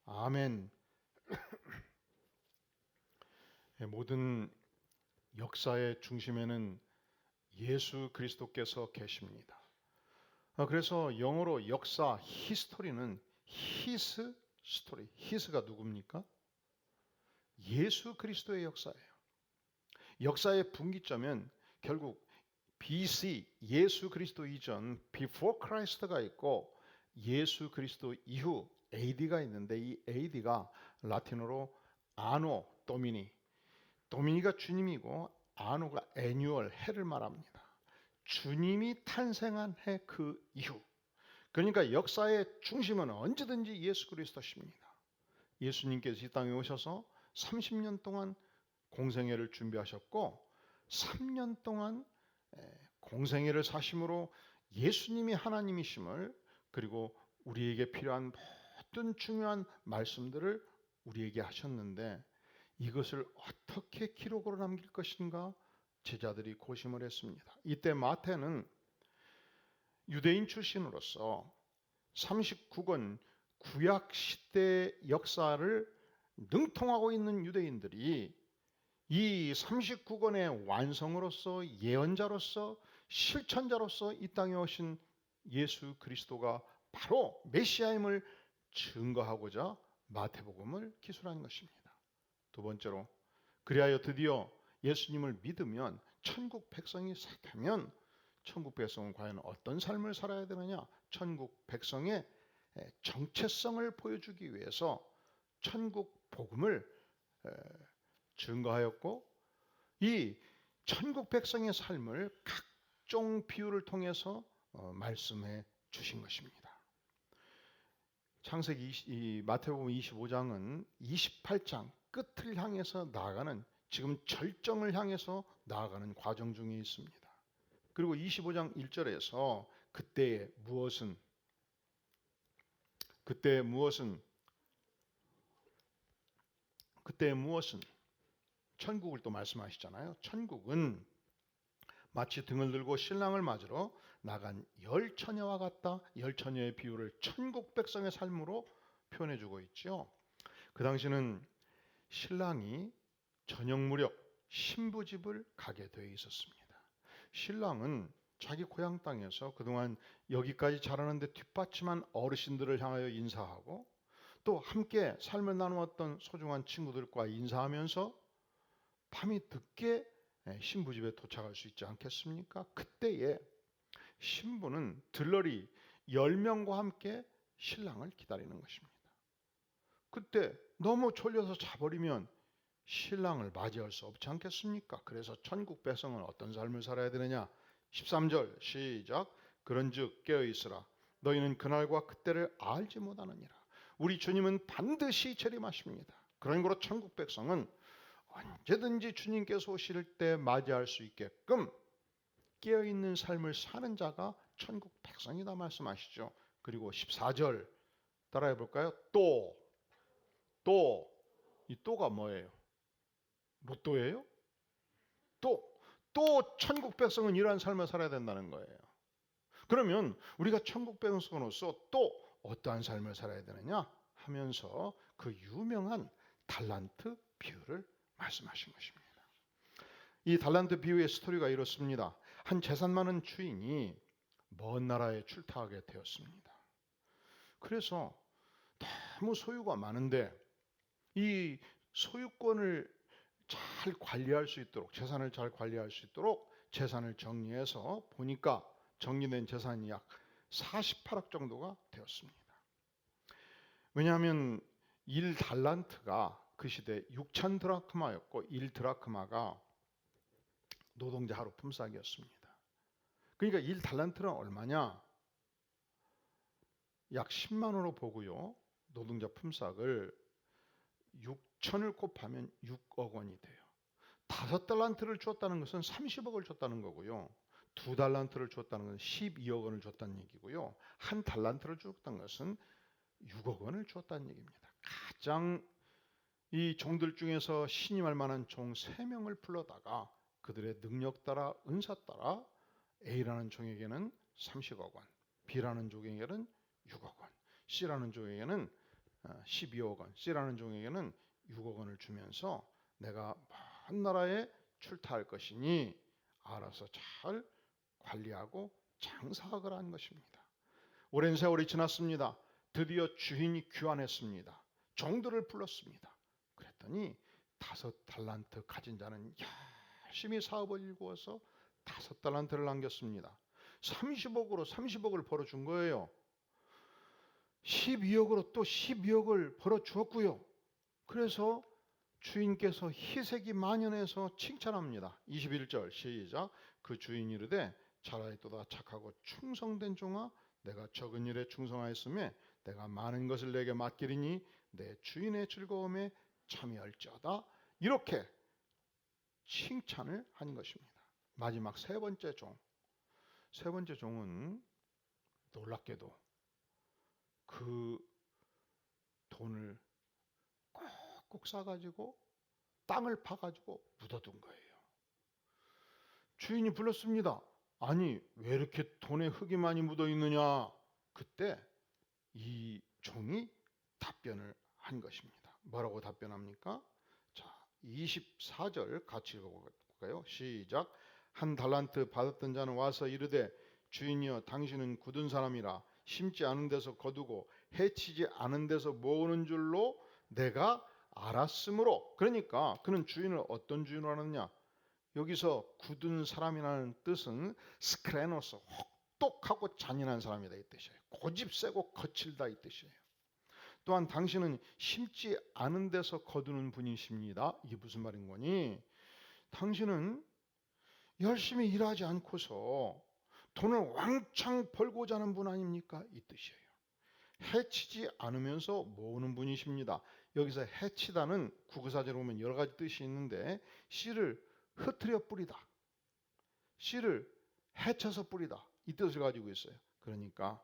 아멘. 모든 역사의 중심에는 예수 그리스도께서 계십니다. 그래서 영어로 역사, 히스토리는 his story. his가 누굽니까? 예수 그리스도의 역사예요. 역사의 분기점은 결국 BC, 예수 그리스도 이전, before Christ가 있고 예수 그리스도 이후 AD가 있는데 이 AD가 라틴어로 아노 도미니, 도미니가 주님이고 아노가 애뉴얼 해를 말합니다. 주님이 탄생한 해 그 이후. 그러니까 역사의 중심은 언제든지 예수 그리스도십니다. 예수님께서 이 땅에 오셔서 30년 동안 공생애를 준비하셨고 3년 동안 공생애를 사심으로 예수님이 하나님이심을, 그리고 우리에게 필요한 모든 중요한 말씀들을 우리에게 하셨는데 이것을 어떻게 기록으로 남길 것인가 제자들이 고심을 했습니다. 이때 마태는 유대인 출신으로서 39권 구약 시대 역사를 능통하고 있는 유대인들이 이 39권의 완성으로서 예언자로서 실천자로서 이 땅에 오신 예수 그리스도가 바로 메시아임을 증거하고자 마태복음을 기술한 것입니다. 두 번째로, 그리하여 드디어 예수님을 믿으면 천국 백성이 되면 천국 백성은 과연 어떤 삶을 살아야 되느냐? 천국 백성의 정체성을 보여주기 위해서 천국 복음을 증거하였고, 이 천국 백성의 삶을 각종 비유를 통해서 말씀해 주신 것입니다. 창세기 마태복음 25장은 28장 끝을 향해서 나아가는, 지금 절정을 향해서 나아가는 과정 중에 있습니다. 그리고 25장 1절에서 그때의 무엇은 천국을 또 말씀하시잖아요. 천국은 마치 등을 들고 신랑을 맞으러 나간 열 처녀와 같다. 열 처녀의 비유를 천국 백성의 삶으로 표현해 주고 있죠. 그 당시는 신랑이 저녁 무렵 신부집을 가게 되어 있었습니다. 신랑은 자기 고향 땅에서 그동안 여기까지 자라는데 뒷받침한 어르신들을 향하여 인사하고, 또 함께 삶을 나누었던 소중한 친구들과 인사하면서 밤이 늦게 신부집에 도착할 수 있지 않겠습니까? 그때에 신부는 들러리 10명과 함께 신랑을 기다리는 것입니다. 그때 너무 졸려서 자버리면 신랑을 맞이할 수 없지 않겠습니까? 그래서 천국 백성은 어떤 삶을 살아야 되느냐? 13절 시작. 그런즉 깨어있으라. 너희는 그날과 그때를 알지 못하느니라. 우리 주님은 반드시 재림하십니다. 그러므로 천국 백성은 언제든지 주님께서 오실 때 맞이할 수 있게끔 깨어있는 삶을 사는 자가 천국 백성이다 말씀하시죠. 그리고 14절 따라해 볼까요? 이 또가 뭐예요? 로또예요? 또 천국 백성은 이러한 삶을 살아야 된다는 거예요. 그러면 우리가 천국 백성으로서 또 어떠한 삶을 살아야 되느냐 하면서 그 유명한 달란트 비유를 말씀하신 것입니다. 이 달란트 비유의 스토리가 이렇습니다. 한 재산 많은 주인이 먼 나라에 출타하게 되었습니다. 그래서 너무 소유가 많은데 이 소유권을 잘 관리할 수 있도록, 재산을 잘 관리할 수 있도록 재산을 정리해서 보니까 정리된 재산이 약 48억 정도가 되었습니다. 왜냐하면 1달란트가 그 시대 6천 드라크마였고 1드라크마가 노동자 하루 품삯이었습니다. 그러니까 1달란트는 얼마냐? 약 10만 원으로 보고요. 노동자 품삯을 6천을 곱하면 6억 원이 돼요. 5달란트를 줬다는 것은 30억을 줬다는 거고요. 2달란트를 줬다는 것은 12억 원을 줬다는 얘기고요. 1달란트를 줬다는 것은 6억 원을 줬다는 얘기입니다. 가장 이 종들 중에서 신임할 만한 종 3명을 불러다가 그들의 능력 따라 은사 따라 A라는 종에게는 30억 원, B라는 종에게는 6억 원, C라는 종에게는 12억 원, C라는 종에게는 6억 원을 주면서 내가 먼 나라에 출타할 것이니 알아서 잘 관리하고 장사하거라는 것입니다. 오랜 세월이 지났습니다. 드디어 주인이 귀환했습니다. 종들을 불렀습니다. 그랬더니 5달란트 가진 자는 열심히 사업을 일구어서 5달란트를 남겼습니다. 30억을 벌어준 거예요. 12억으로 또 12억을 벌어주었고요. 그래서 주인께서 희색이 만연해서 칭찬합니다. 21절 시작. 그 주인이 이르되 잘하였도다 착하고 충성된 종아, 내가 적은 일에 충성하였으며 내가 많은 것을 내게 맡기리니 내 주인의 즐거움에 참여할지어다. 이렇게 칭찬을 한 것입니다. 마지막 세 번째 종. 세 번째 종은 놀랍게도 그 돈을 꼭꼭 싸가지고 땅을 파가지고 묻어둔 거예요. 주인이 불렀습니다. 아니 왜 이렇게 돈에 흙이 많이 묻어 있느냐. 그때 이 종이 답변을 한 것입니다. 뭐라고 답변합니까? 자, 24절 같이 읽어볼까요? 시작. 한 달란트 받았던 자는 와서 이르되 주인이여 당신은 굳은 사람이라 심지 않은 데서 거두고 해치지 않은 데서 모으는 줄로 내가 알았으므로. 그러니까 그는 주인을 어떤 주인으로 하느냐. 여기서 굳은 사람이라는 뜻은 스크레노스, 혹독하고 잔인한 사람이다 이 뜻이에요. 고집 세고 거칠다 이 뜻이에요. 또한 당신은 심지 않은 데서 거두는 분이십니다. 이게 무슨 말인 거니? 당신은 열심히 일하지 않고서 돈을 왕창 벌고자 하는 분 아닙니까? 이 뜻이에요. 해치지 않으면서 모으는 분이십니다. 여기서 해치다는 국어사전에 보면 여러 가지 뜻이 있는데 씨를 흩트려 뿌리다, 씨를 해쳐서 뿌리다 이 뜻을 가지고 있어요. 그러니까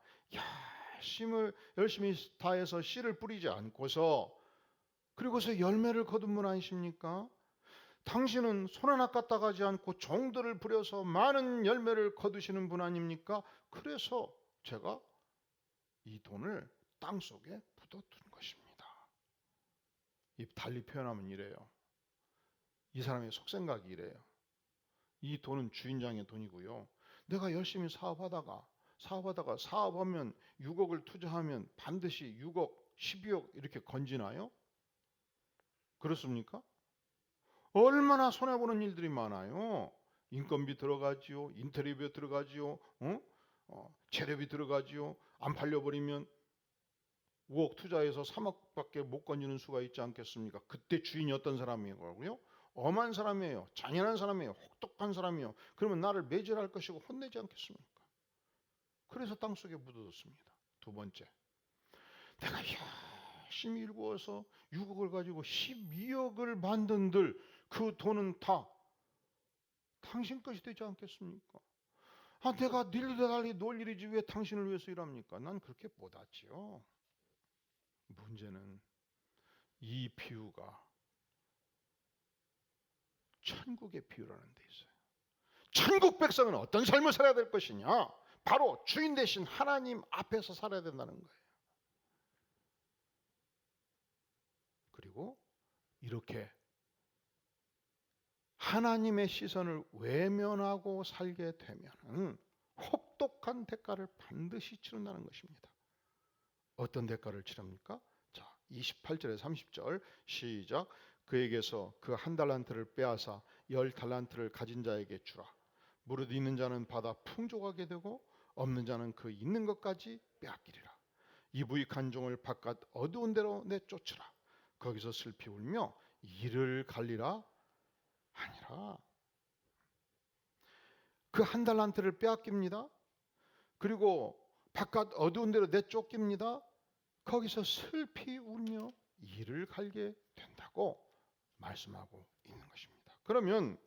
열심히 다해서 씨를 뿌리지 않고서 그리고서 열매를 거둔 분 아니십니까? 당신은 손 하나 까딱하지 않고 종들을 부려서 많은 열매를 거두시는 분 아닙니까? 그래서 제가 이 돈을 땅속에 묻어둔 것입니다. 이 달리 표현하면 이래요. 이 사람의 속생각이 이래요. 이 돈은 주인장의 돈이고요. 내가 열심히 사업하다가 사업하면 6억을 투자하면 반드시 6억, 12억 이렇게 건지나요? 그렇습니까? 얼마나 손해보는 일들이 많아요. 인건비 들어가지요. 인테리어 들어가지요. 재료비 들어가지요. 안 팔려버리면 5억 투자해서 3억밖에 못 건지는 수가 있지 않겠습니까? 그때 주인이 어떤 사람이고요? 엄한 사람이에요. 잔인한 사람이에요. 혹독한 사람이에요. 그러면 나를 매질할 것이고 혼내지 않겠습니까? 그래서 땅속에 묻어뒀습니다. 두 번째, 내가 열심히 일구어서 6억을 가지고 12억을 만든들 그 돈은 다 당신 것이 되지 않겠습니까? 내가 일달리 놀 일이지 왜 당신을 위해서 일합니까? 난 그렇게 못하지요. 문제는 이 비유가 천국의 비유라는 데 있어요. 천국 백성은 어떤 삶을 살아야 될 것이냐? 바로 주인 대신 하나님 앞에서 살아야 된다는 거예요. 그리고 이렇게 하나님의 시선을 외면하고 살게 되면 혹독한 대가를 반드시 치른다는 것입니다. 어떤 대가를 치릅니까? 자, 28절에 30절 시작. 그에게서 그 한 달란트를 빼앗아 10달란트를 가진 자에게 주라. 무릇 있는 자는 받아 풍족하게 되고 없는 자는 그 있는 것까지 빼앗기리라. 이 무익한 종을 바깥 어두운 데로 내쫓으라. 거기서 슬피 울며 이를 갈리라 아니라. 그 한 달란트를 빼앗깁니다. 그리고 바깥 어두운 데로 내쫓깁니다. 거기서 슬피 울며 이를 갈게 된다고 말씀하고 있는 것입니다. 그러면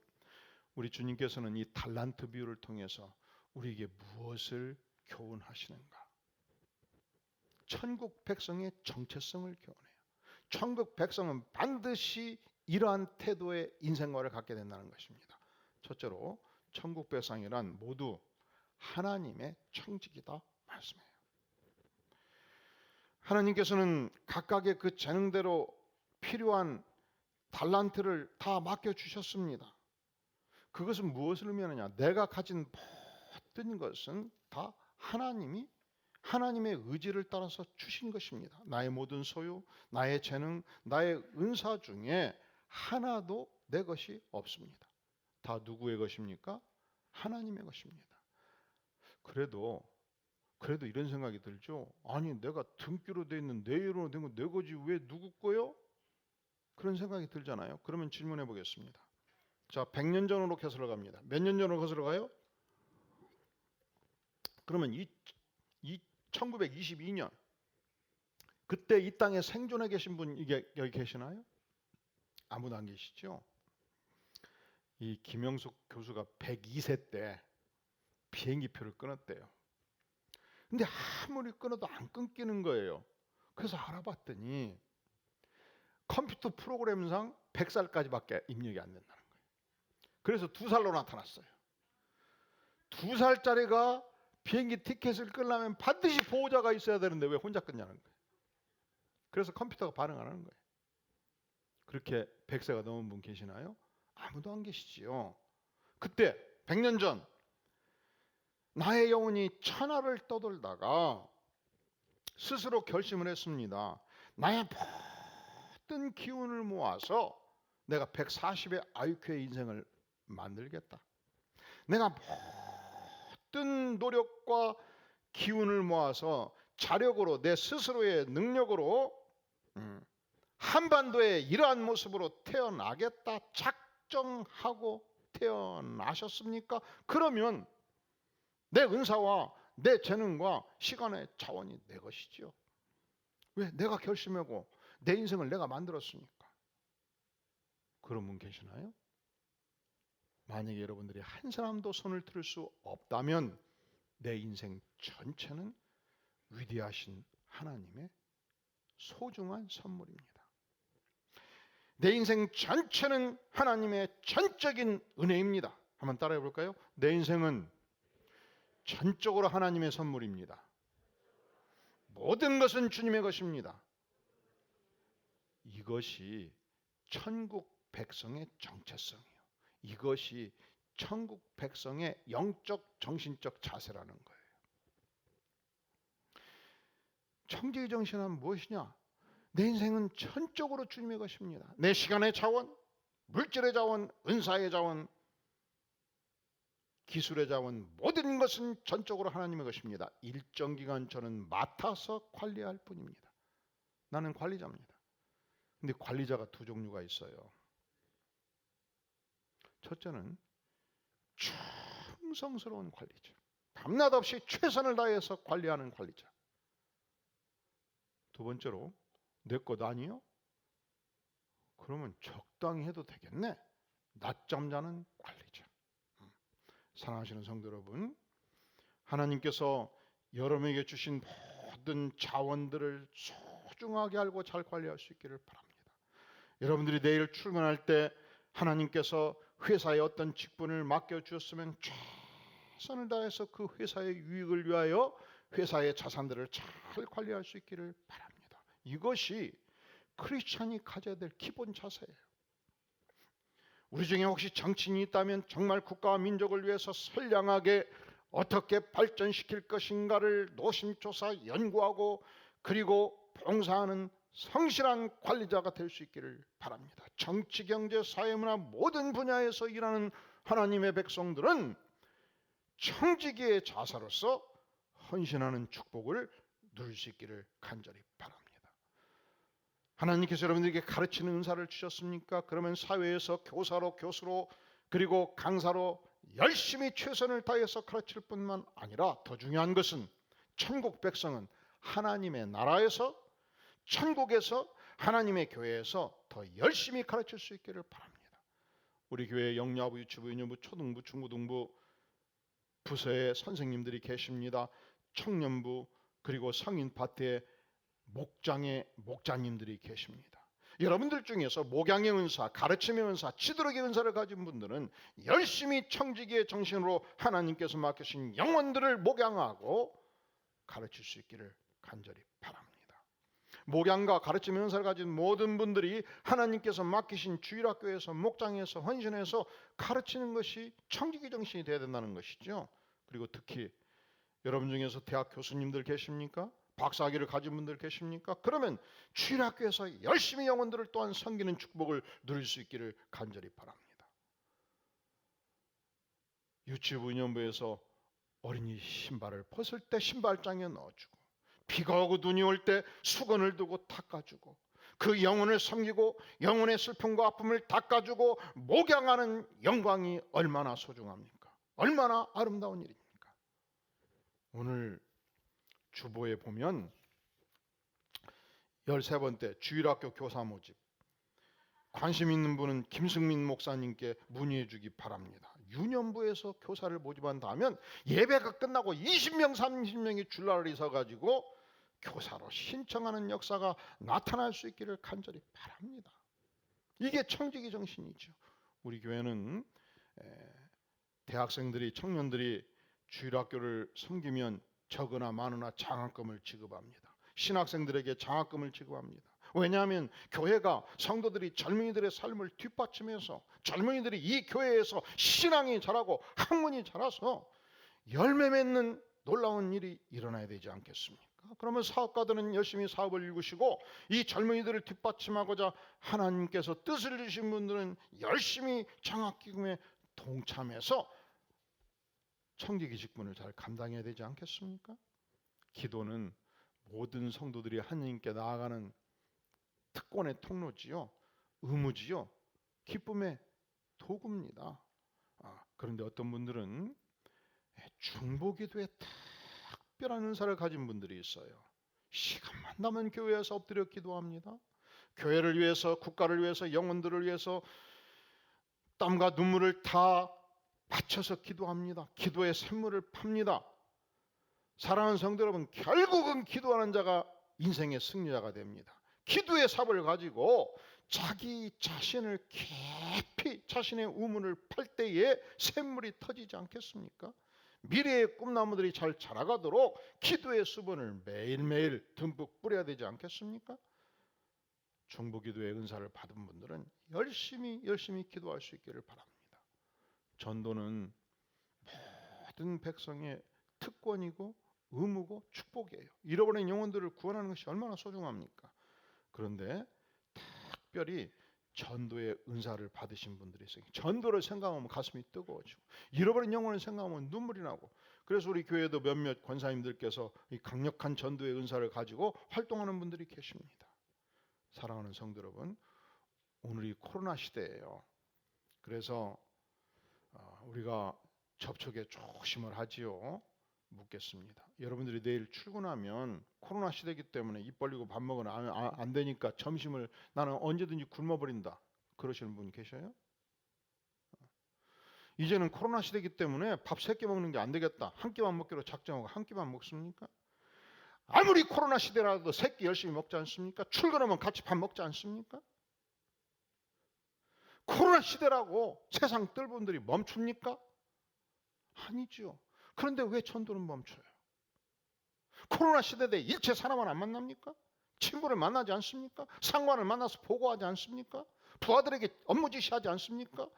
우리 주님께서는 이 달란트 비유를 통해서 우리에게 무엇을 교훈하시는가? 천국 백성의 정체성을 교훈해요. 천국 백성은 반드시 이러한 태도의 인생관을 갖게 된다는 것입니다. 첫째로 천국 백성이란 모두 하나님의 청직이다 말씀해요. 하나님께서는 각각의 그 재능대로 필요한 달란트를 다 맡겨주셨습니다. 그것은 무엇을 의미하느냐? 내가 가진 모든 것은 다 하나님의 의지를 따라서 주신 것입니다. 나의 모든 소유, 나의 재능, 나의 은사 중에 하나도 내 것이 없습니다. 다 누구의 것입니까? 하나님의 것입니다. 그래도 이런 생각이 들죠. 아니, 내가 등기로 돼 있는 내 이름으로 된 거 내 거지 왜 누구 거요? 그런 생각이 들잖아요. 그러면 질문해 보겠습니다. 자, 100년 전으로 거슬러 갑니다. 몇 년 전으로 거슬러 가요? 그러면 이 1922년 그때 이 땅에 생존해 계신 분 여기 계시나요? 아무도 안 계시죠? 이 김영숙 교수가 102세 때 비행기표를 끊었대요. 근데 아무리 끊어도 안 끊기는 거예요. 그래서 알아봤더니 컴퓨터 프로그램상 100살까지밖에 입력이 안 된다는 거예요. 그래서 2살로 나타났어요. 2살짜리가 비행기 티켓을 끊으려면 반드시 보호자가 있어야 되는데 왜 혼자 끊냐는 거예요. 그래서 컴퓨터가 반응 안 하는 거예요. 그렇게 100세가 넘은 분 계시나요? 아무도 안 계시지요. 그때 100년 전 나의 영혼이 천하를 떠돌다가 스스로 결심을 했습니다. 나의 모든 기운을 모아서 내가 140의 IQ의 인생을 만들겠다. 내가 모든 노력과 기운을 모아서 자력으로 내 스스로의 능력으로 한반도에 이러한 모습으로 태어나겠다 작정하고 태어나셨습니까? 그러면 내 은사와 내 재능과 시간의 자원이 내 것이지요. 왜? 내가 결심하고 내 인생을 내가 만들었으니까. 그런 분 계시나요? 만약에 여러분들이 한 사람도 손을 들을 수 없다면 내 인생 전체는 위대하신 하나님의 소중한 선물입니다. 내 인생 전체는 하나님의 전적인 은혜입니다. 한번 따라해 볼까요? 내 인생은 전적으로 하나님의 선물입니다. 모든 것은 주님의 것입니다. 이것이 천국 백성의 정체성이에요. 이것이 천국 백성의 영적 정신적 자세라는 거예요. 청지기 정신은 무엇이냐? 내 인생은 전적으로 주님의 것입니다. 내 시간의 자원, 물질의 자원, 은사의 자원, 기술의 자원, 모든 것은 전적으로 하나님의 것입니다. 일정 기간 저는 맡아서 관리할 뿐입니다. 나는 관리자입니다. 근데 관리자가 두 종류가 있어요. 첫째는 충성스러운 관리자. 밤낮 없이 최선을 다해서 관리하는 관리자. 두 번째로 내 것 아니요? 그러면 적당히 해도 되겠네. 낮잠 자는 관리자. 사랑하시는 성도 여러분, 하나님께서 여러분에게 주신 모든 자원들을 소중하게 알고 잘 관리할 수 있기를 바랍니다. 여러분들이 내일 출근할 때 하나님께서 회사에 어떤 직분을 맡겨주셨으면 최선을 다해서 그 회사의 유익을 위하여 회사의 자산들을 잘 관리할 수 있기를 바랍니다. 이것이 크리스찬이 가져야 될 기본 자세예요. 우리 중에 혹시 정치인이 있다면 정말 국가와 민족을 위해서 선량하게 어떻게 발전시킬 것인가를 노심초사 연구하고 그리고 봉사하는 성실한 관리자가 될 수 있기를 바랍니다. 정치, 경제, 사회문화 모든 분야에서 일하는 하나님의 백성들은 청지기의 자사로서 헌신하는 축복을 누릴 수 있기를 간절히 바랍니다. 하나님께서 여러분들에게 가르치는 은사를 주셨습니까? 그러면 사회에서 교사로, 교수로, 그리고 강사로 열심히 최선을 다해서 가르칠 뿐만 아니라 더 중요한 것은 천국 백성은 하나님의 나라에서, 천국에서, 하나님의 교회에서 더 열심히 가르칠 수 있기를 바랍니다. 우리 교회 영야부, 유치부, 유년부, 초등부, 중고등부 부서에 선생님들이 계십니다. 청년부 그리고 성인 파트에 목장의 목자님들이 계십니다. 여러분들 중에서 목양의 은사, 가르침의 은사, 지도력의 은사를 가진 분들은 열심히 청지기의 정신으로 하나님께서 맡기신 영혼들을 목양하고 가르칠 수 있기를 간절히 바랍니다. 목양과 가르치는 은사를 가진 모든 분들이 하나님께서 맡기신 주일학교에서 목장에서 헌신해서 가르치는 것이 청지기 정신이 되어야 된다는 것이죠. 그리고 특히 여러분 중에서 대학 교수님들 계십니까? 박사학위를 가진 분들 계십니까? 그러면 주일학교에서 열심히 영혼들을 또한 섬기는 축복을 누릴 수 있기를 간절히 바랍니다. 유치부 운영부에서 어린이 신발을 벗을 때 신발장에 넣어주고, 비가 오고 눈이 올 때 수건을 두고 닦아주고, 그 영혼을 섬기고 영혼의 슬픔과 아픔을 닦아주고 목양하는 영광이 얼마나 소중합니까? 얼마나 아름다운 일입니까? 오늘 주보에 보면 13번째 주일학교 교사 모집, 관심 있는 분은 김승민 목사님께 문의해 주기 바랍니다. 유년부에서 교사를 모집한다 하면 예배가 끝나고 20명 30명이 줄라리 서가지고 교사로 신청하는 역사가 나타날 수 있기를 간절히 바랍니다. 이게 청지기 정신이죠. 우리 교회는 대학생들이, 청년들이 주일학교를 섬기면 적으나 많으나 장학금을 지급합니다. 신학생들에게 장학금을 지급합니다. 왜냐하면 교회가 성도들이 젊은이들의 삶을 뒷받침해서 젊은이들이 이 교회에서 신앙이 자라고 학문이 자라서 열매 맺는 놀라운 일이 일어나야 되지 않겠습니까? 그러면 사업가들은 열심히 사업을 일구시고, 이 젊은이들을 뒷받침하고자 하나님께서 뜻을 주신 분들은 열심히 장학기금에 동참해서 청지기 직분을 잘 감당해야 되지 않겠습니까? 기도는 모든 성도들이 하나님께 나아가는 특권의 통로지요, 의무지요, 기쁨의 도구입니다. 그런데 어떤 분들은 중보기도에 특별한 은사를 가진 분들이 있어요. 시간만 나면 교회에서 엎드려 기도합니다. 교회를 위해서, 국가를 위해서, 영혼들을 위해서 땀과 눈물을 다 바쳐서 기도합니다. 기도의 샘물을 팝니다. 사랑하는 성도 여러분, 결국은 기도하는 자가 인생의 승리자가 됩니다. 기도의 삽을 가지고 자기 자신을 깊이, 자신의 우문을 팔 때에 샘물이 터지지 않겠습니까? 미래의 꿈나무들이 잘 자라가도록 기도의 수분을 매일매일 듬뿍 뿌려야 되지 않겠습니까? 중보기도의 은사를 받은 분들은 열심히 기도할 수 있기를 바랍니다. 전도는 모든 백성의 특권이고 의무고 축복이에요. 잃어버린 영혼들을 구원하는 것이 얼마나 소중합니까? 그런데 특별히 전도의 은사를 받으신 분들이 있어요. 전도를 생각하면 가슴이 뜨거워지고, 잃어버린 영혼을 생각하면 눈물이 나고, 그래서 우리 교회도 몇몇 권사님들께서 이 강력한 전도의 은사를 가지고 활동하는 분들이 계십니다. 사랑하는 성도 여러분, 오늘이 코로나 시대예요. 그래서 우리가 접촉에 조심을 하지요. 묻겠습니다. 여러분들이 내일 출근하면 코로나 시대이기 때문에 입 벌리고 밥 먹으면 안 되니까 점심을 나는 언제든지 굶어버린다, 그러시는 분 계셔요? 이제는 코로나 시대이기 때문에 밥 3끼 먹는 게 안 되겠다, 한 끼만 먹기로 작정하고 한 끼만 먹습니까? 아무리 코로나 시대라도 3끼 열심히 먹지 않습니까? 출근하면 같이 밥 먹지 않습니까? 코로나 시대라고 세상 뜰분들이 멈춥니까? 아니죠. 그런데 왜 전도는 멈춰요? 코로나 시대에 일체 사람을 안 만납니까? 친구를 만나지 않습니까? 상관을 만나서 보고하지 않습니까? 부하들에게 업무 지시하지 않습니까?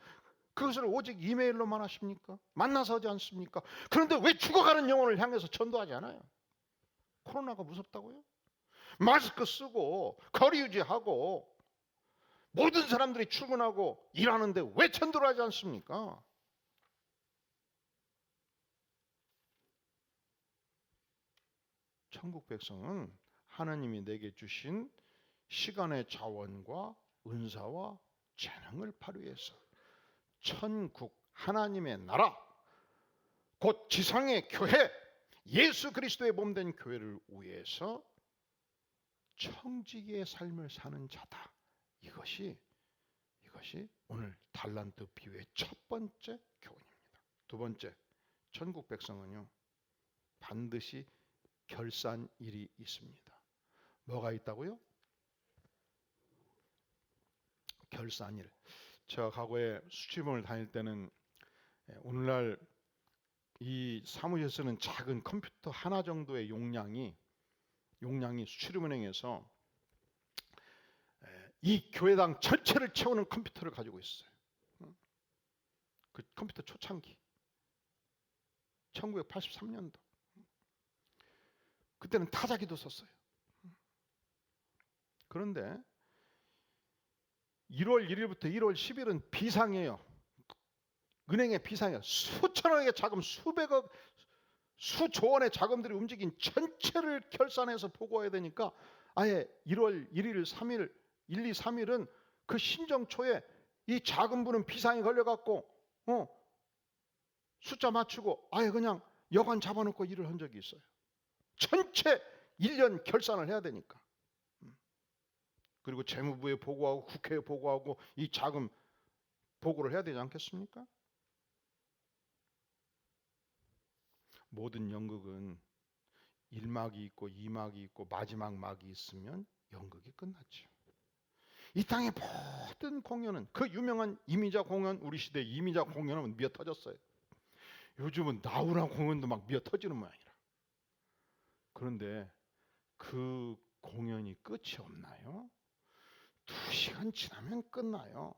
그것을 오직 이메일로만 하십니까? 만나서 하지 않습니까? 그런데 왜 죽어가는 영혼을 향해서 전도하지 않아요? 코로나가 무섭다고요? 마스크 쓰고 거리 유지하고 모든 사람들이 출근하고 일하는데 왜 전도를 하지 않습니까? 천국 백성은 하나님이 내게 주신 시간의 자원과 은사와 재능을 발휘해서 천국, 하나님의 나라, 곧 지상의 교회, 예수 그리스도의 몸된 교회를 위해서 청지기의 삶을 사는 자다. 이것이 오늘 달란트 비유의 첫 번째 교훈입니다. 두 번째, 천국 백성은요, 반드시 결산일이 있습니다. 뭐가 있다고요? 결산일. 제가 과거에 수출입원을 다닐 때는 오늘날 이 사무실에 쓰는 작은 컴퓨터 하나 정도의 용량이 수출입은행에서 이 교회당 전체를 채우는 컴퓨터를 가지고 있어요. 그 컴퓨터 초창기 1983년도. 그때는 타자기도 썼어요. 그런데 1월 1일부터 1월 10일은 비상이에요. 은행의 비상이에요. 수천억의 자금, 수백억, 수조 원의 자금들이 움직인 전체를 결산해서 보고해야 되니까 아예 1월 1일, 3일, 1, 2, 3일은 그 신정초에 이 자금부는 비상이 걸려갖고 숫자 맞추고 아예 그냥 여관 잡아놓고 일을 한 적이 있어요. 전체 1년 결산을 해야 되니까. 그리고 재무부에 보고하고 국회에 보고하고 이 자금 보고를 해야 되지 않겠습니까? 모든 연극은 1막이 있고 2막이 있고 마지막 막이 있으면 연극이 끝났죠. 이 땅의 모든 공연은 그 유명한 이미자 공연, 우리 시대 이미자 공연은 미어 터졌어요. 요즘은 나훈아 공연도 막 미어 터지는 모양이라. 그런데 그 공연이 끝이 없나요? 2시간 지나면 끝나요.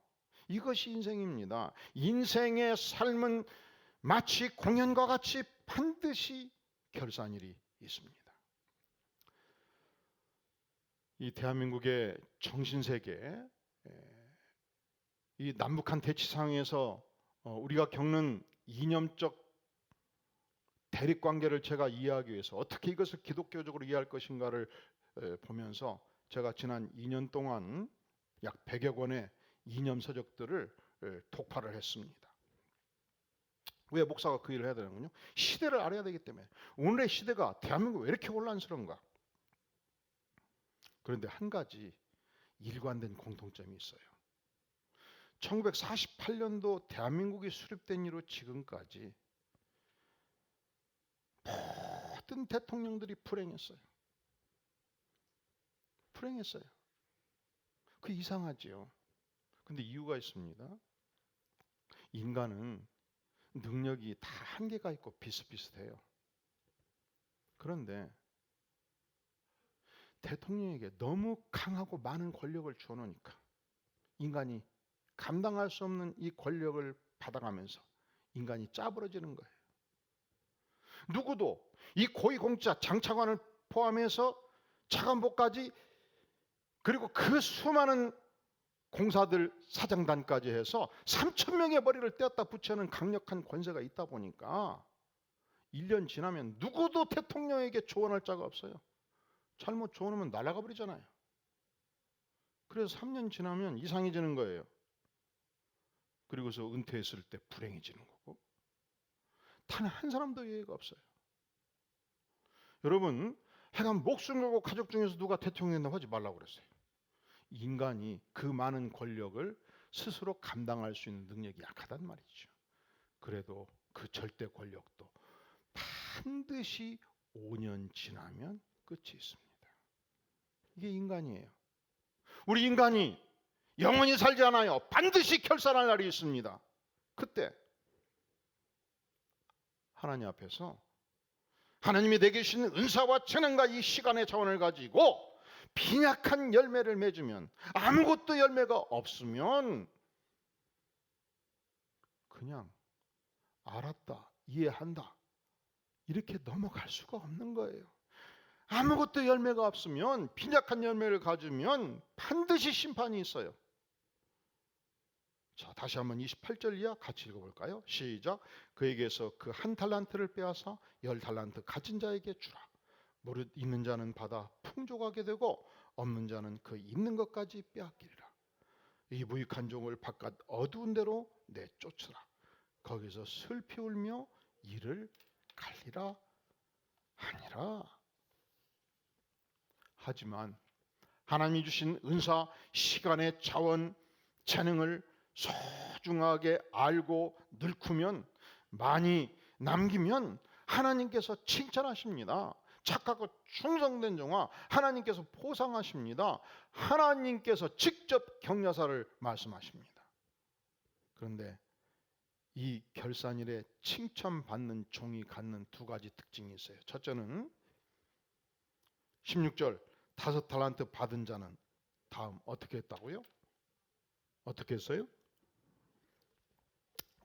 이것이 인생입니다. 인생의 삶은 마치 공연과 같이 반드시 결산일이 있습니다. 이 대한민국의 정신세계, 이 남북한 대치상에서 우리가 겪는 이념적 대립관계를 제가 이해하기 위해서 어떻게 이것을 기독교적으로 이해할 것인가를 보면서 제가 지난 2년 동안 약 100여 권의 이념 서적들을 독파를 했습니다. 왜 목사가 그 일을 해야 되는군요? 시대를 알아야 되기 때문에. 오늘의 시대가 대한민국 왜 이렇게 혼란스러운가? 그런데 한 가지 일관된 공통점이 있어요. 1948년도 대한민국이 수립된 이후 지금까지 모든 대통령들이 불행했어요. 불행했어요. 그 이상하지요. 근데 이유가 있습니다. 인간은 능력이 다 한계가 있고 비슷비슷해요. 그런데 대통령에게 너무 강하고 많은 권력을 주어놓으니까 인간이 감당할 수 없는 이 권력을 받아가면서 인간이 짜부러지는 거예요. 누구도 이 고위공직자 장차관을 포함해서 차관보까지 그리고 그 수많은 공사들 사장단까지 해서 3,000명의 머리를 떼었다 붙여는 강력한 권세가 있다 보니까 1년 지나면 누구도 대통령에게 조언할 자가 없어요. 잘못 조언하면 날아가 버리잖아요. 그래서 3년 지나면 이상해지는 거예요. 그리고서 은퇴했을 때 불행해지는 거고 단 한 사람도 예의가 없어요. 여러분, 하여간 목숨 걸고 가족 중에서 누가 대통령 된다고 하지 말라고 그랬어요. 인간이 그 많은 권력을 스스로 감당할 수 있는 능력이 약하단 말이죠. 그래도 그 절대 권력도 반드시 5년 지나면 끝이 있습니다. 이게 인간이에요. 우리 인간이 영원히 살지 않아요. 반드시 결산할 날이 있습니다. 그때 하나님 앞에서 하나님이 내게 주신 은사와 재능과 이 시간의 자원을 가지고 빈약한 열매를 맺으면 아무것도 열매가 없으면 그냥 알았다, 이해한다 이렇게 넘어갈 수가 없는 거예요. 아무것도 열매가 없으면 빈약한 열매를 가지면 반드시 심판이 있어요. 자, 다시 한번 28절 이하 같이 읽어볼까요? 시작. 그에게서 그 한 달란트를 빼앗아 10달란트 가진 자에게 주라. 무릇 있는 자는 받아 풍족하게 되고 없는 자는 그 있는 것까지 빼앗기리라. 이 무익한 종을 바깥 어두운 데로 내쫓으라. 거기서 슬피 울며 이를 갈리라 하니라. 하지만 하나님이 주신 은사, 시간의 자원, 재능을 소중하게 알고 늙으면 많이 남기면 하나님께서 칭찬하십니다. 착하고 충성된 종아 하나님께서 보상하십니다. 하나님께서 직접 격려사를 말씀하십니다. 그런데 이 결산일에 칭찬받는 종이 갖는 두 가지 특징이 있어요. 첫째는 16절 5달란트 받은 자는 다음 어떻게 했다고요? 어떻게 했어요?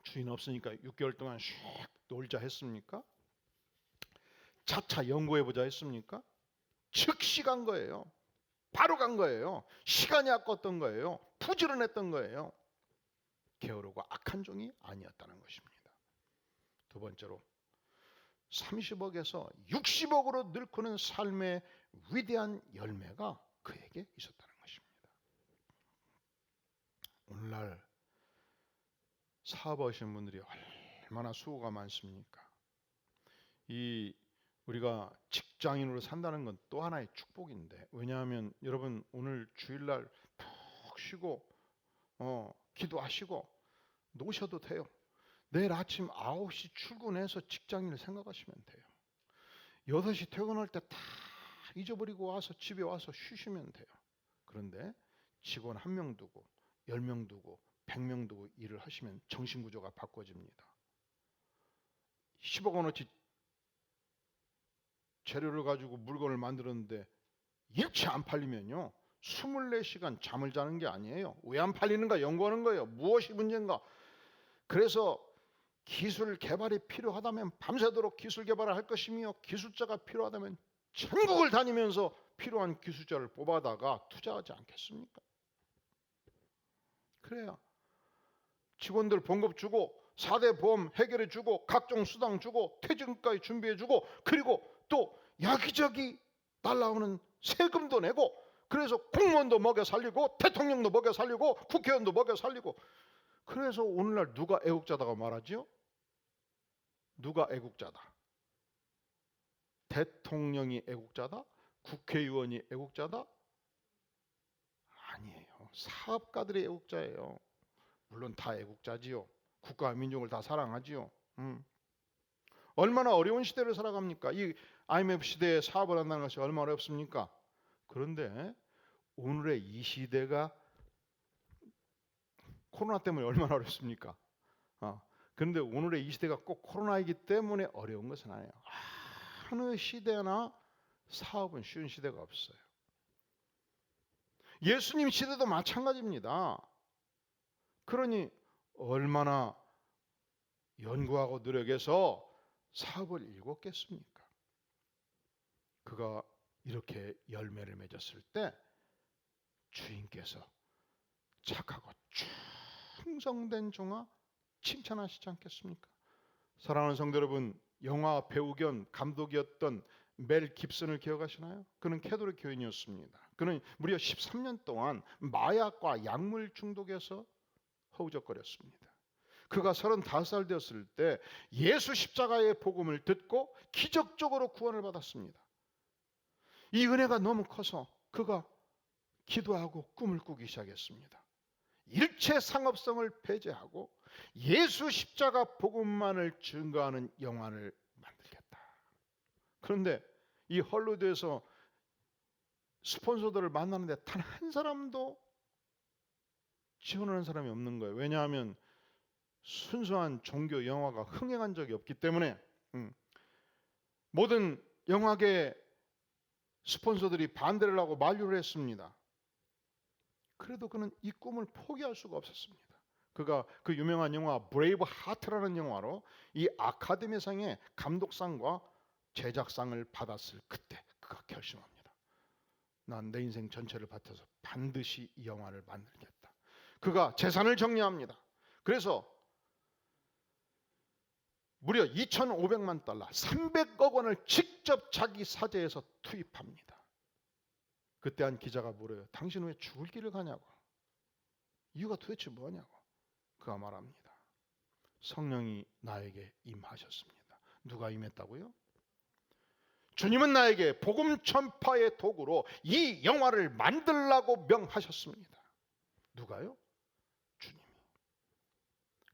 주인 없으니까 6개월 동안 슉 놀자 했습니까? 차차 연구해보자 했습니까? 즉시 간 거예요. 바로 간 거예요. 시간이 아꼈던 거예요. 부지런했던 거예요. 게으르고 악한 종이 아니었다는 것입니다. 두 번째로 30억에서 60억으로 늘고는 삶의 위대한 열매가 그에게 있었다는 것입니다. 오늘날 사업하시는 분들이 얼마나 수고가 많습니까? 우리가 직장인으로 산다는 건 또 하나의 축복인데, 왜냐하면 여러분 오늘 주일날 푹 쉬고 기도하시고 노셔도 돼요. 내일 아침 9시 출근해서 직장인을 생각하시면 돼요. 6시 퇴근할 때 다 잊어버리고 와서 집에 와서 쉬시면 돼요. 그런데 직원 1명 두고 10명 두고 100명 두고 일을 하시면 정신구조가 바꿔집니다. 10억 원어치 재료를 가지고 물건을 만들었는데 일체 안 팔리면요 24시간 잠을 자는 게 아니에요. 왜 안 팔리는가 연구하는 거예요. 무엇이 문제인가. 그래서 기술 개발이 필요하다면 밤새도록 기술 개발을 할 것이며, 기술자가 필요하다면 전국을 다니면서 필요한 기술자를 뽑아다가 투자하지 않겠습니까? 그래야 직원들 봉급 주고 4대 보험 해결해 주고 각종 수당 주고 퇴직금까지 준비해 주고, 그리고 또 여기저기 날라오는 세금도 내고, 그래서 공무원도 먹여 살리고 대통령도 먹여 살리고 국회의원도 먹여 살리고. 그래서 오늘날 누가 애국자다고 말하지요? 누가 애국자다? 대통령이 애국자다? 국회의원이 애국자다? 아니에요. 사업가들이 애국자예요. 물론 다 애국자지요. 국가와 민족을 다 사랑하지요. 얼마나 어려운 시대를 살아갑니까? 이 IMF 시대에 사업을 한다는 것이 얼마나 어렵습니까? 그런데 오늘의 이 시대가 코로나 때문에 얼마나 어렵습니까? 그런데 오늘의 이 시대가 꼭 코로나이기 때문에 어려운 것은 아니에요. 어느 시대나 사업은 쉬운 시대가 없어요. 예수님 시대도 마찬가지입니다. 그러니 얼마나 연구하고 노력해서 사업을 일궜겠습니까? 그가 이렇게 열매를 맺었을 때 주인께서 착하고 충성된 종아 칭찬하시지 않겠습니까? 사랑하는 성도 여러분, 영화 배우 겸 감독이었던 멜 깁슨을 기억하시나요? 그는 캐톨릭 교인이었습니다. 그는 무려 13년 동안 마약과 약물 중독에서 허우적거렸습니다. 그가 35살 되었을 때 예수 십자가의 복음을 듣고 기적적으로 구원을 받았습니다. 이 은혜가 너무 커서 그가 기도하고 꿈을 꾸기 시작했습니다. 일체 상업성을 배제하고 예수 십자가 복음만을 증거하는 영화를 만들겠다. 그런데 이 헐리우드에서 스폰서들을 만나는데 단 한 사람도 지원하는 사람이 없는 거예요. 왜냐하면 순수한 종교 영화가 흥행한 적이 없기 때문에 모든 영화계 스폰서들이 반대를 하고 만류를 했습니다. 그래도 그는 이 꿈을 포기할 수가 없었습니다. 그가 그 유명한 영화 브레이브 하트라는 영화로 이 아카데미상의 감독상과 제작상을 받았을 그때 그가 결심합니다. 난 내 인생 전체를 바쳐서 반드시 이 영화를 만들겠다. 그가 재산을 정리합니다. 그래서 무려 2,500만 달러, 300억 원을 직접 자기 사재에서 투입합니다. 그때 한 기자가 물어요. 당신 왜 죽을 길을 가냐고. 이유가 도대체 뭐냐고. 그가 말합니다. 성령이 나에게 임하셨습니다. 누가 임했다고요? 주님은 나에게 복음 전파의 도구로 이 영화를 만들라고 명하셨습니다. 누가요? 주님이.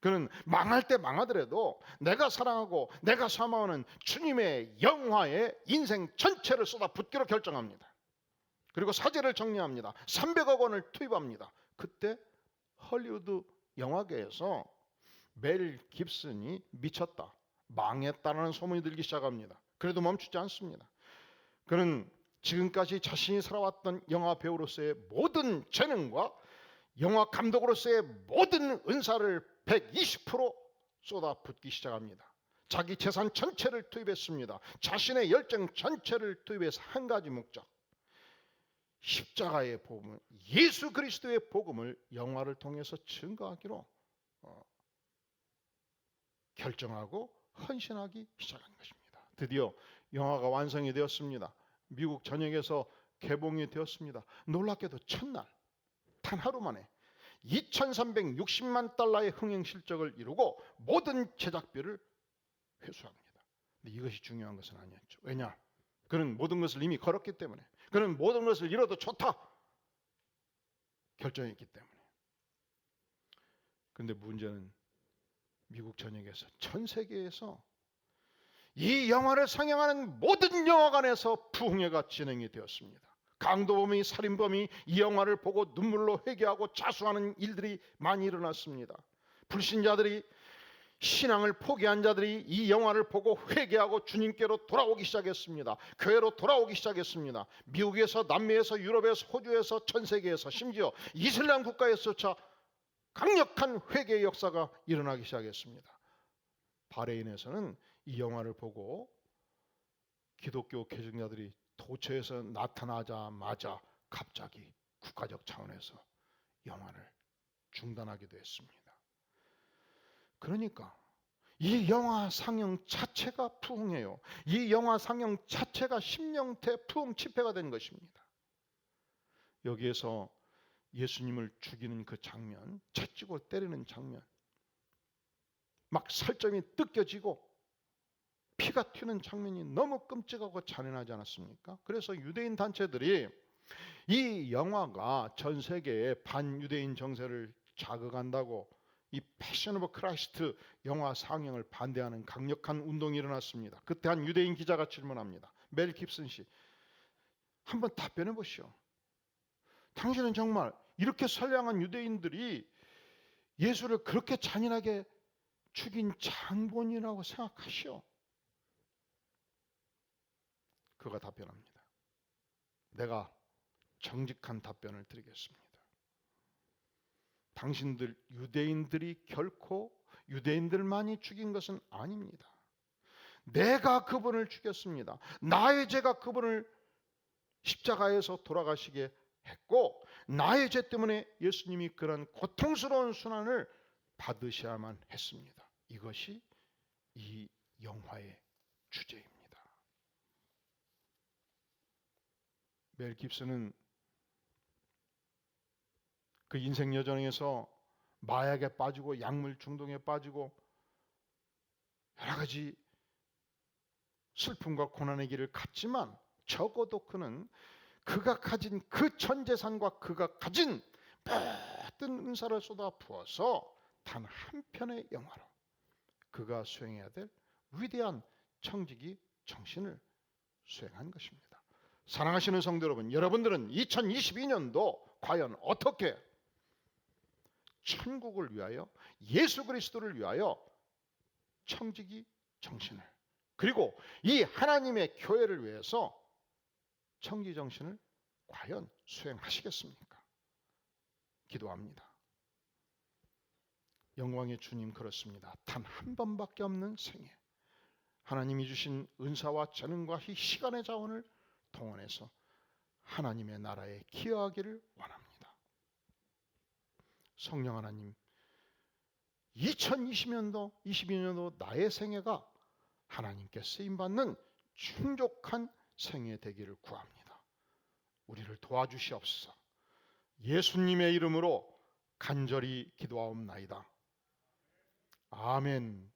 그는 망할 때 망하더라도 내가 사랑하고 내가 사모하는 주님의 영화에 인생 전체를 쏟아붓기로 결정합니다. 그리고 사재를 정리합니다. 300억 원을 투입합니다. 그때 헐리우드 영화계에서 멜 깁슨이 미쳤다, 망했다는 소문이 들기 시작합니다. 그래도 멈추지 않습니다. 그는 지금까지 자신이 살아왔던 영화 배우로서의 모든 재능과 영화 감독으로서의 모든 은사를 120% 쏟아붓기 시작합니다. 자기 재산 전체를 투입했습니다. 자신의 열정 전체를 투입해서 한 가지 목적, 십자가의 복음을, 예수 그리스도의 복음을 영화를 통해서 증거하기로 결정하고 헌신하기 시작한 것입니다. 드디어 영화가 완성이 되었습니다. 미국 전역에서 개봉이 되었습니다. 놀랍게도 첫날 단 하루 만에 2360만 달러의 흥행 실적을 이루고 모든 제작비를 회수합니다. 근데 이것이 중요한 것은 아니었죠. 왜냐? 그는 모든 것을 이미 걸었기 때문에, 그는 모든 것을 잃어도 좋다 결정했기 때문에. 그런데 문제는 미국 전역에서, 전 세계에서 이 영화를 상영하는 모든 영화관에서 부흥회가 진행이 되었습니다. 강도범이, 살인범이 이 영화를 보고 눈물로 회개하고 자수하는 일들이 많이 일어났습니다. 불신자들이, 신앙을 포기한 자들이 이 영화를 보고 회개하고 주님께로 돌아오기 시작했습니다. 교회로 돌아오기 시작했습니다. 미국에서, 남미에서, 유럽에서, 호주에서, 전 세계에서, 심지어 이슬람 국가에서조차 강력한 회개의 역사가 일어나기 시작했습니다. 바레인에서는 이 영화를 보고 기독교 개종자들이 도처에서 나타나자마자 갑자기 국가적 차원에서 영화를 중단하기도 했습니다. 그러니까 이 영화 상영 자체가 부흥해요. 이 영화 상영 자체가 심령태 부흥 집회가 된 것입니다. 여기에서 예수님을 죽이는 그 장면, 채찍으로 때리는 장면, 막 살점이 뜯겨지고 피가 튀는 장면이 너무 끔찍하고 잔인하지 않았습니까? 그래서 유대인 단체들이 이 영화가 전 세계의 반유대인 정세를 자극한다고 이 패션 오브 크라이스트 영화 상영을 반대하는 강력한 운동이 일어났습니다. 그때 한 유대인 기자가 질문합니다. 멜 깁슨 씨, 한번 답변해 보시오. 당신은 정말 이렇게 선량한 유대인들이 예수를 그렇게 잔인하게 죽인 장본이라고 생각하시오? 그가 답변합니다. 내가 정직한 답변을 드리겠습니다. 당신들 유대인들이 결코 유대인들만이 죽인 것은 아닙니다. 내가 그분을 죽였습니다. 나의 죄가 그분을 십자가에서 돌아가시게 했고, 나의 죄 때문에 예수님이 그런 고통스러운 순환을 받으셔야만 했습니다. 이것이 이 영화의 주제입니다. 멜 깁슨은 그 인생 여정에서 마약에 빠지고 약물 중독에 빠지고 여러 가지 슬픔과 고난의 길을 갔지만, 적어도 그는 그가 가진 그 전 재산과 그가 가진 모든 은사를 쏟아 부어서 단 한 편의 영화로 그가 수행해야 될 위대한 청지기 정신을 수행한 것입니다. 사랑하시는 성도 여러분, 여러분들은 2022년도 과연 어떻게 천국을 위하여, 예수 그리스도를 위하여 청지기 정신을, 그리고 이 하나님의 교회를 위해서 청지 정신을 과연 수행하시겠습니까? 기도합니다. 영광의 주님, 그렇습니다. 단 한 번밖에 없는 생애, 하나님이 주신 은사와 재능과 이 시간의 자원을 동원해서 하나님의 나라에 기여하기를 원합니다. 성령 하나님, 2020년도, 22년도 나의 생애가 하나님께 쓰임받는 충족한 생애 되기를 구합니다. 우리를 도와주시옵소서. 예수님의 이름으로 간절히 기도하옵나이다. 아멘.